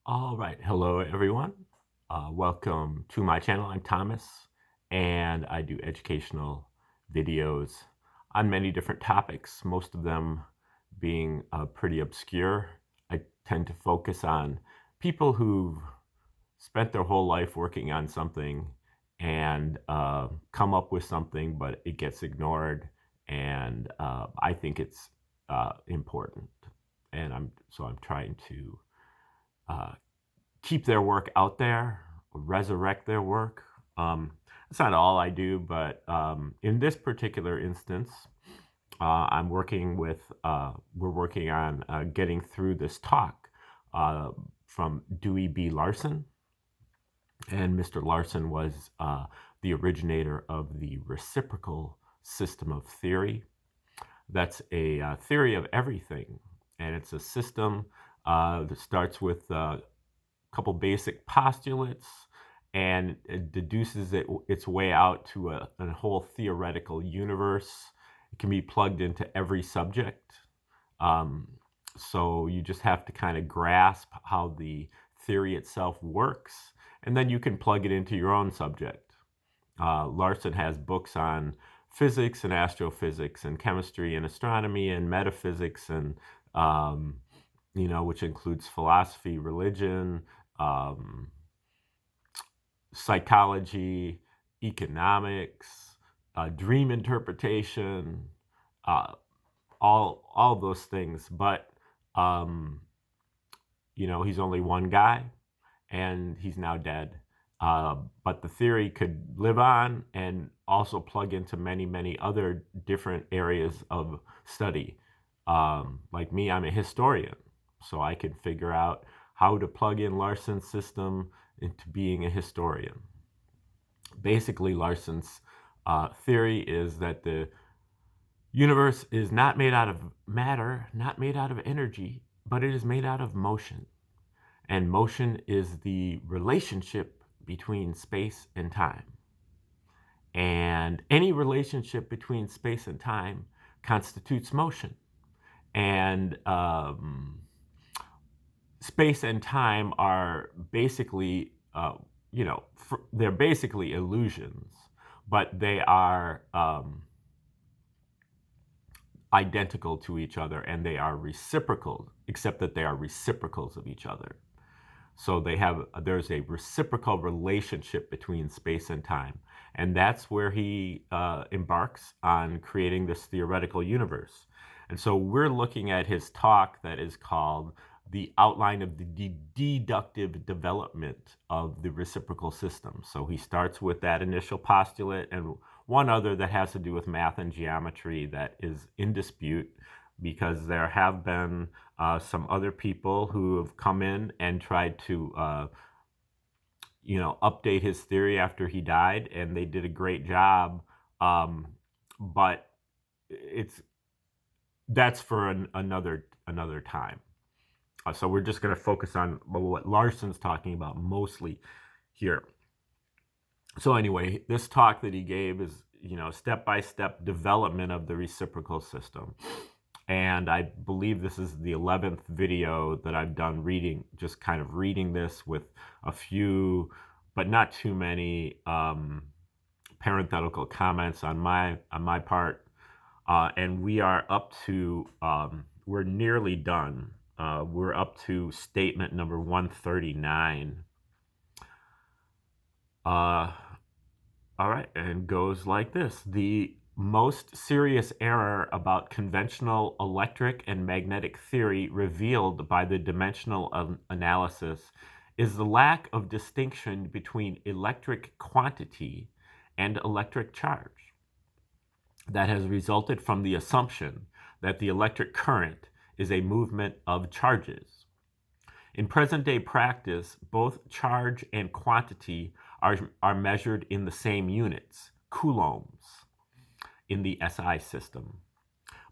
All right. Hello, everyone. Welcome to my channel. I'm Thomas, and I do educational videos on many different topics, most of them being pretty obscure. I tend to focus on people who've spent their whole life working on something and come up with something, but it gets ignored. And I think it's important. And I'm trying to uh, keep their work out there, resurrect their work. That's not all I do, but in this particular instance, we're working on getting through this talk uh, from Dewey B. Larson. And Mr. Larson was the originator of the reciprocal system of theory. That's a theory of everything, and it's a system that starts with couple basic postulates, and it deduces its way out to a whole theoretical universe. It can be plugged into every subject. Um, so you just have to kind of grasp how the theory itself works, and then you can plug it into your own subject. Larson has books on physics and astrophysics and chemistry and astronomy and metaphysics and which includes philosophy, religion, um, psychology, economics, dream interpretation, uh, all those things. But he's only one guy, and he's now dead. But the theory could live on and also plug into many other different areas of study. Like me, I'm a historian, so I can figure out how to plug in Larson's system into being a historian. Basically, Larson's theory is that the universe is not made out of matter, not made out of energy, but it is made out of motion. And motion is the relationship between space and time. And any relationship between space and time constitutes motion. And space and time are basically, they're basically illusions, but they are identical to each other, and they are reciprocal, except that they are reciprocals of each other. So there's a reciprocal relationship between space and time. And that's where he embarks on creating this theoretical universe. And so we're looking at his talk that is called The Outline of the Deductive Development of the Reciprocal System. So he starts with that initial postulate and one other that has to do with math and geometry that is in dispute, because there have been some other people who have come in and tried to update his theory after he died, and they did a great job. But that's for another time. So we're just going to focus on what Larson's talking about mostly here. So anyway, this talk that he gave is, step-by-step development of the reciprocal system. And I believe this is the 11th video that I've done just kind of reading this with a few, but not too many, parenthetical comments on my part. And we are up to, we're nearly done. We're up to statement number 139. All right, and goes like this. The most serious error about conventional electric and magnetic theory revealed by the dimensional analysis is the lack of distinction between electric quantity and electric charge that has resulted from the assumption that the electric current is a movement of charges. In present-day practice, both charge and quantity are measured in the same units, coulombs, in the SI system.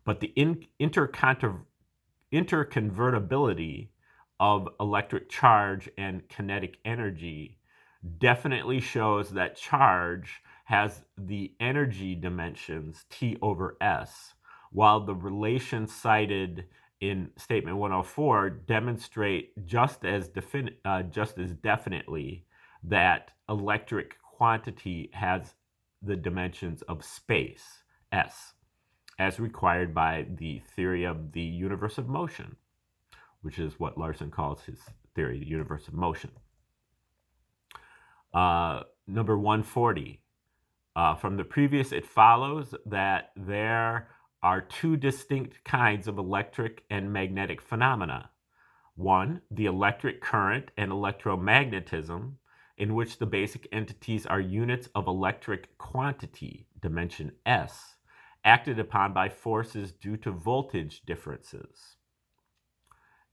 But the interconvertibility of electric charge and kinetic energy definitely shows that charge has the energy dimensions T over S, while the relation cited in Statement 104 demonstrate just as definitely that electric quantity has the dimensions of space, S, as required by the theory of the universe of motion, which is what Larson calls his theory, the universe of motion. Number 140. From the previous, it follows that there are two distinct kinds of electric and magnetic phenomena. One, the electric current and electromagnetism, in which the basic entities are units of electric quantity, dimension S, acted upon by forces due to voltage differences.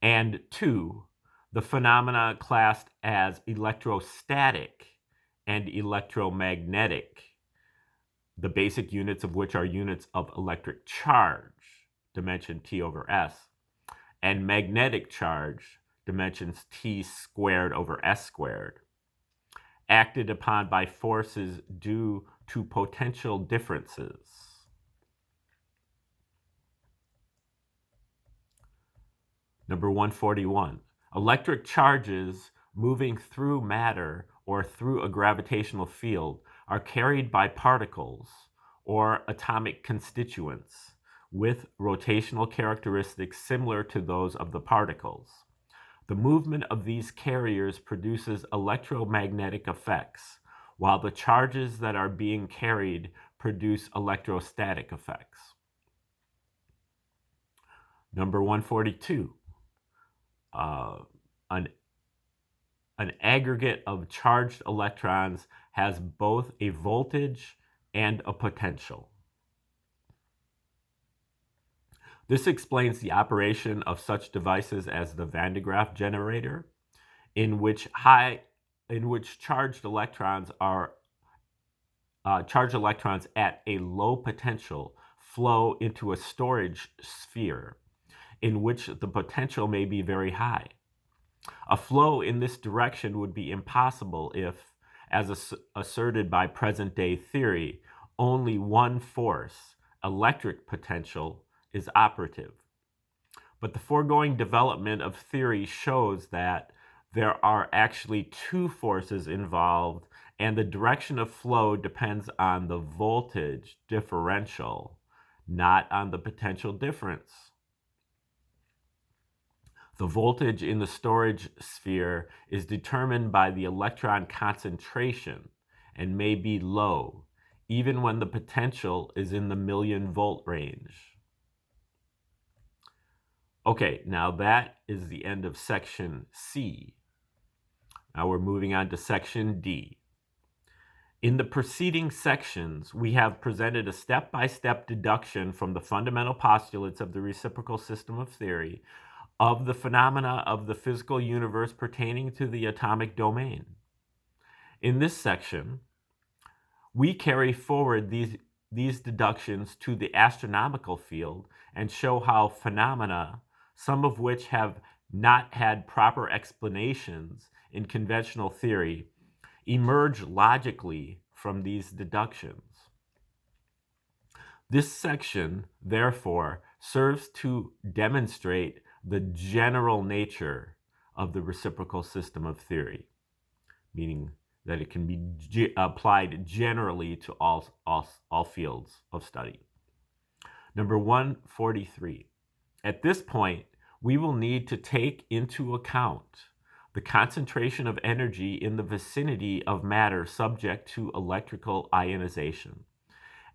And two, the phenomena classed as electrostatic and electromagnetic, the basic units of which are units of electric charge, dimension T over S, and magnetic charge, dimensions T squared over S squared, acted upon by forces due to potential differences. Number 141. Electric charges moving through matter or through a gravitational field are carried by particles or atomic constituents with rotational characteristics similar to those of the particles. The movement of these carriers produces electromagnetic effects, while the charges that are being carried produce electrostatic effects. Number 142. An aggregate of charged electrons has both a voltage and a potential. This explains the operation of such devices as the Van de Graaff generator, in which charged electrons at a low potential flow into a storage sphere, in which the potential may be very high. A flow in this direction would be impossible if, as asserted by present-day theory, only one force, electric potential, is operative. But the foregoing development of theory shows that there are actually two forces involved, and the direction of flow depends on the voltage differential, not on the potential difference. The voltage in the storage sphere is determined by the electron concentration and may be low, even when the potential is in the million-volt range. Okay, now that is the end of section C. Now we're moving on to section D. In the preceding sections, we have presented a step-by-step deduction from the fundamental postulates of the reciprocal system of theory of the phenomena of the physical universe pertaining to the atomic domain. In this section, we carry forward these deductions to the astronomical field and show how phenomena, some of which have not had proper explanations in conventional theory, emerge logically from these deductions. This section, therefore, serves to demonstrate the general nature of the reciprocal system of theory, meaning that it can be applied generally to all fields of study. Number 143. At this point, we will need to take into account the concentration of energy in the vicinity of matter subject to electrical ionization,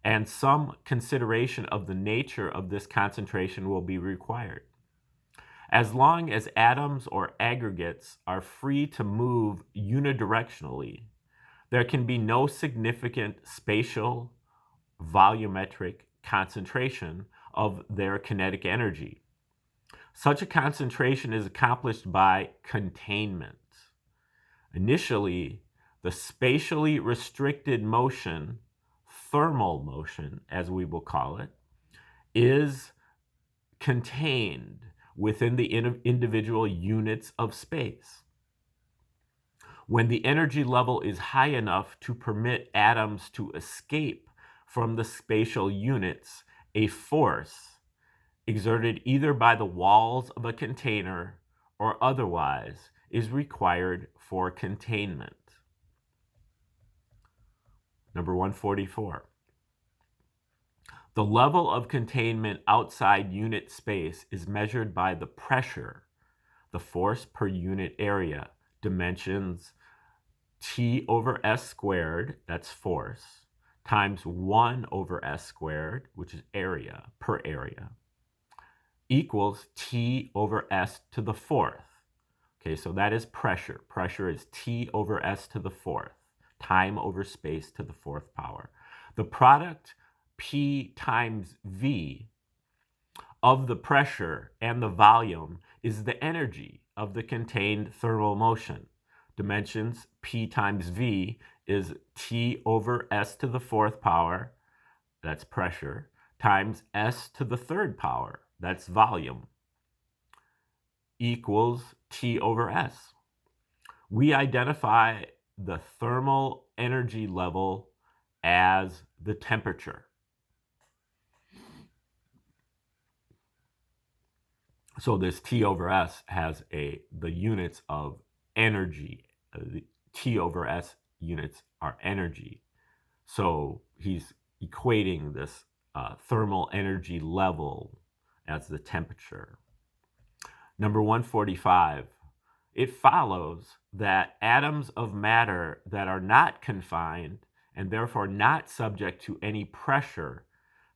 and some consideration of the nature of this concentration will be required. As long as atoms or aggregates are free to move unidirectionally, there can be no significant spatial, volumetric concentration of their kinetic energy. Such a concentration is accomplished by containment. Initially, the spatially restricted motion, thermal motion as we will call it, is contained within the individual units of space. When the energy level is high enough to permit atoms to escape from the spatial units, a force, exerted either by the walls of a container or otherwise is required for containment. Number 144. The level of containment outside unit space is measured by the pressure, the force per unit area, dimensions T over S squared, that's force, times 1 over S squared, which is area, per area, equals T over S to the fourth. Okay, so that is pressure. Pressure is T over S to the fourth, time over space to the fourth power. The product P times V of the pressure and the volume is the energy of the contained thermal motion. Dimensions P times V is T over S to the fourth power, that's pressure, times S to the third power, that's volume, equals T over S. We identify the thermal energy level as the temperature. So this T over S has the units of energy. The T over S units are energy. So he's equating this thermal energy level as the temperature. Number 145. It follows that atoms of matter that are not confined and therefore not subject to any pressure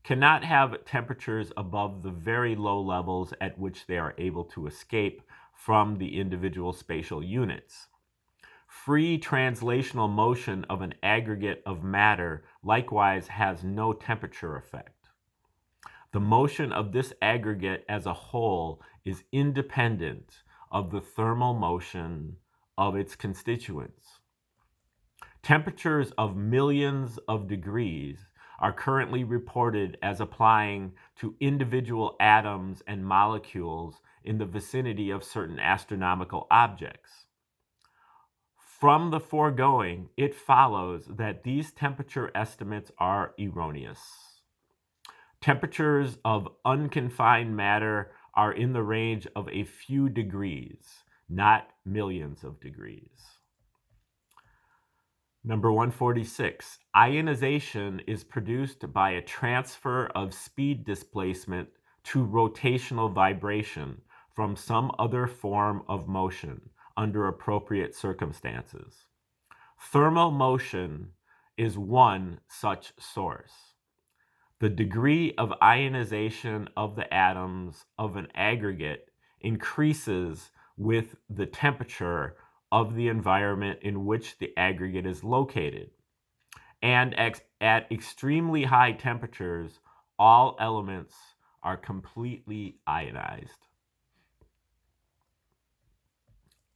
cannot have temperatures above the very low levels at which they are able to escape from the individual spatial units. Free translational motion of an aggregate of matter likewise has no temperature effect. The motion of this aggregate as a whole is independent of the thermal motion of its constituents. Temperatures of millions of degrees are currently reported as applying to individual atoms and molecules in the vicinity of certain astronomical objects. From the foregoing, it follows that these temperature estimates are erroneous. Temperatures of unconfined matter are in the range of a few degrees, not millions of degrees. Number 146, ionization is produced by a transfer of speed displacement to rotational vibration from some other form of motion under appropriate circumstances. Thermal motion is one such source. The degree of ionization of the atoms of an aggregate increases with the temperature of the environment in which the aggregate is located. And at extremely high temperatures, all elements are completely ionized.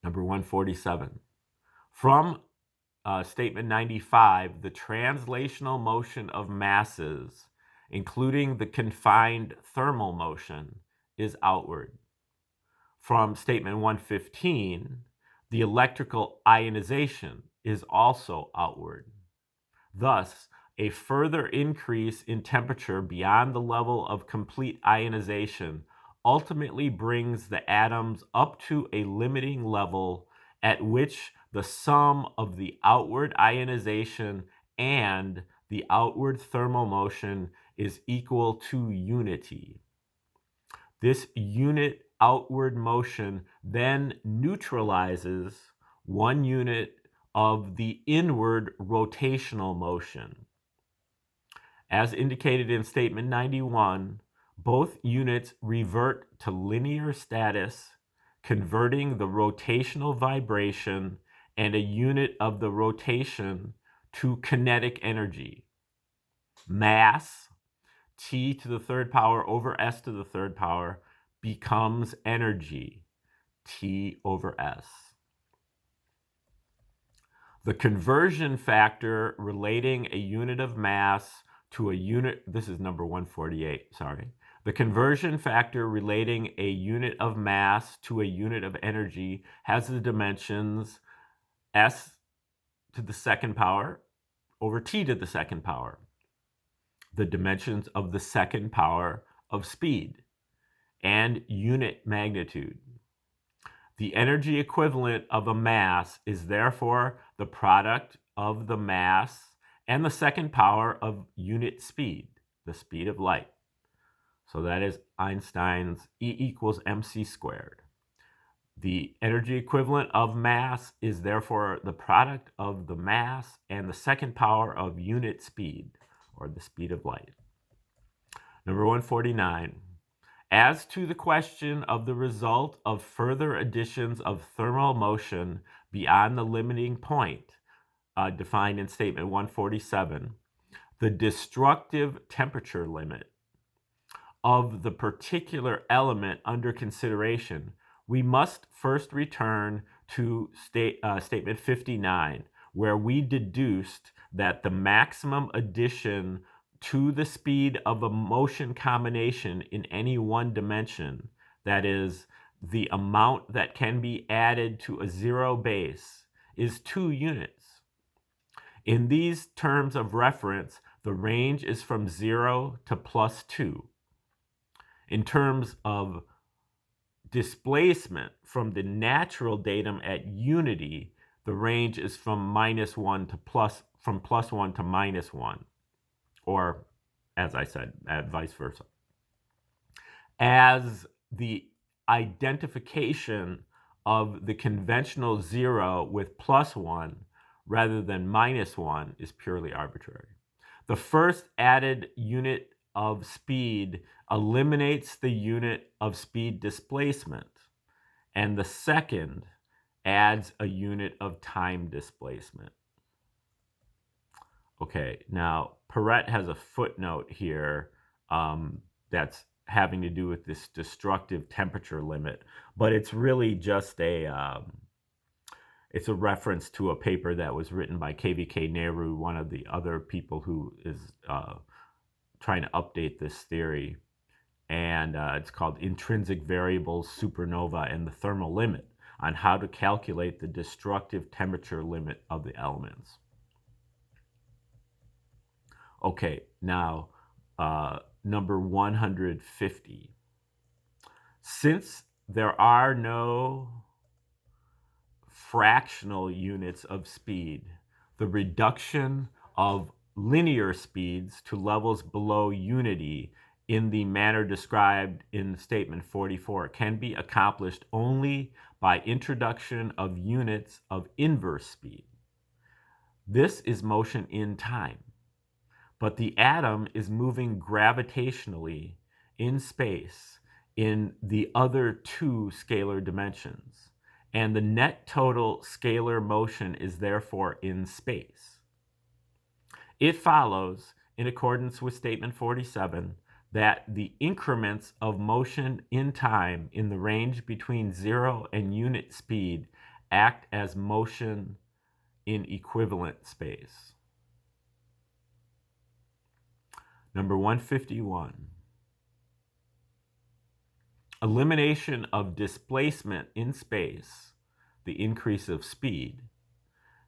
Number 147. From statement 95, the translational motion of masses, including the confined thermal motion, is outward. From statement 115, the electrical ionization is also outward. Thus, a further increase in temperature beyond the level of complete ionization ultimately brings the atoms up to a limiting level at which the sum of the outward ionization and the outward thermal motion is equal to unity. This unit outward motion then neutralizes 1 unit of the inward rotational motion. As indicated in statement 91, both units revert to linear status, converting the rotational vibration and a unit of the rotation to kinetic energy. Mass, T to the third power over S to the third power, becomes energy, T over S. The conversion factor relating a unit of mass to a unit, this is number 148, sorry. The conversion factor relating a unit of mass to a unit of energy has the dimensions S to the second power over T to the second power, the dimensions of the second power of speed. and unit magnitude. The energy equivalent of a mass is therefore the product of the mass and the second power of unit speed, the speed of light. So that is Einstein's E equals mc squared. The energy equivalent of mass is therefore the product of the mass and the second power of unit speed, or the speed of light. Number 149. As to the question of the result of further additions of thermal motion beyond the limiting point, defined in statement 147, the destructive temperature limit of the particular element under consideration, we must first return to statement 59, where we deduced that the maximum addition to the speed of a motion combination in any one dimension, that is, the amount that can be added to a zero base, is 2 units. In these terms of reference, the range is from 0 to +2. In terms of displacement from the natural datum at unity, the range is from -1 to +1 to -1, or, as I said, vice versa. As the identification of the conventional 0 with +1 rather than -1 is purely arbitrary. The first added unit of speed eliminates the unit of speed displacement, and the second adds a unit of time displacement. Okay, now Perret has a footnote here that's having to do with this destructive temperature limit, but it's really just it's a reference to a paper that was written by KVK Nehru, one of the other people who is trying to update this theory, and it's called Intrinsic Variables, Supernova, and the Thermal Limit, on how to calculate the destructive temperature limit of the elements. Okay, now number 150. Since there are no fractional units of speed, the reduction of linear speeds to levels below unity in the manner described in statement 44 can be accomplished only by introduction of units of inverse speed. This is motion in time, but the atom is moving gravitationally in space in the other 2 scalar dimensions, and the net total scalar motion is therefore in space. It follows, in accordance with statement 47, that the increments of motion in time in the range between 0 and unit speed act as motion in equivalent space. Number 151. Elimination of displacement in space, the increase of speed,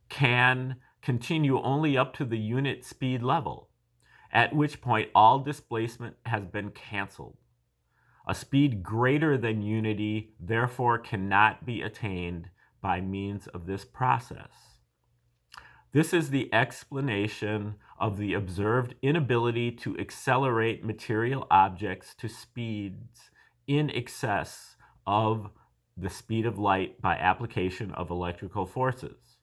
can continue only up to the unit speed level, at which point all displacement has been canceled. A speed greater than unity therefore cannot be attained by means of this process. This is the explanation of the observed inability to accelerate material objects to speeds in excess of the speed of light by application of electrical forces.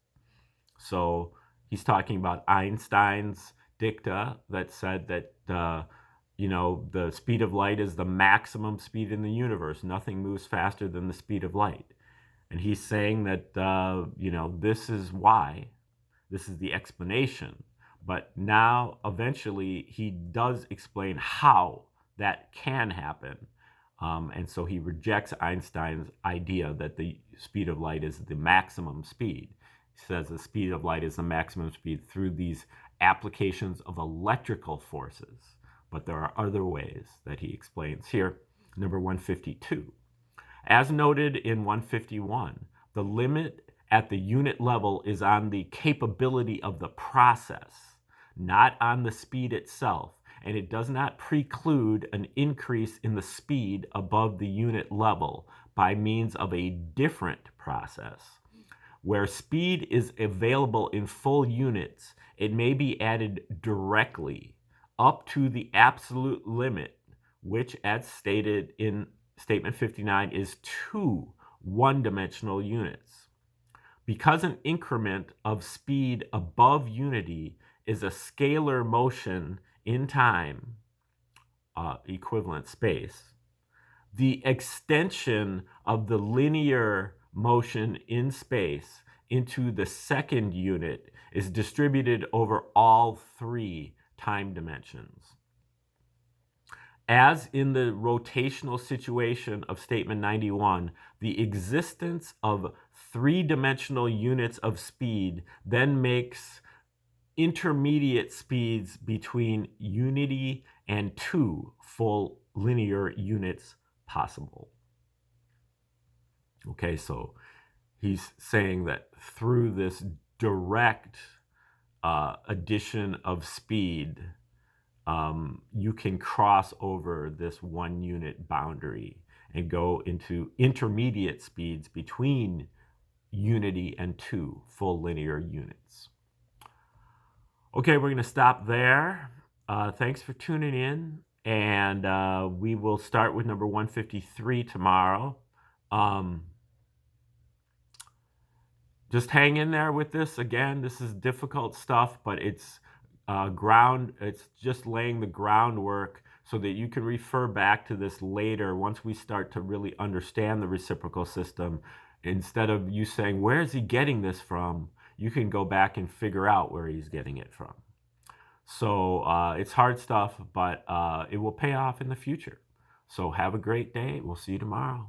So he's talking about Einstein's dicta that said that the speed of light is the maximum speed in the universe. Nothing moves faster than the speed of light. And he's saying that this is why. This is the explanation. But now, eventually, he does explain how that can happen. And so he rejects Einstein's idea that the speed of light is the maximum speed. He says the speed of light is the maximum speed through these applications of electrical forces. But there are other ways that he explains here. Number 152. As noted in 151, the limit at the unit level is on the capability of the process, not on the speed itself, and it does not preclude an increase in the speed above the unit level by means of a different process. Where speed is available in full units, it may be added directly up to the absolute limit, which, as stated in Statement 59, is 2 one-dimensional units. Because an increment of speed above unity is a scalar motion in time, equivalent space, the extension of the linear motion in space into the second unit is distributed over all 3 time dimensions. As in the rotational situation of Statement 91, the existence of 3-dimensional units of speed then makes intermediate speeds between unity and 2 full linear units possible. Okay, so he's saying that through this direct addition of speed, you can cross over this 1 unit boundary and go into intermediate speeds between unity and 2 full linear units. Okay, we're going to stop there. Thanks for tuning in, and we will start with number 153 tomorrow. Just hang in there with this. Again, this is difficult stuff, but it's it's just laying the groundwork so that you can refer back to this later once we start to really understand the reciprocal system. Instead of you saying, where is he getting this from? You can go back and figure out where he's getting it from. So it's hard stuff, but it will pay off in the future. So have a great day. We'll see you tomorrow.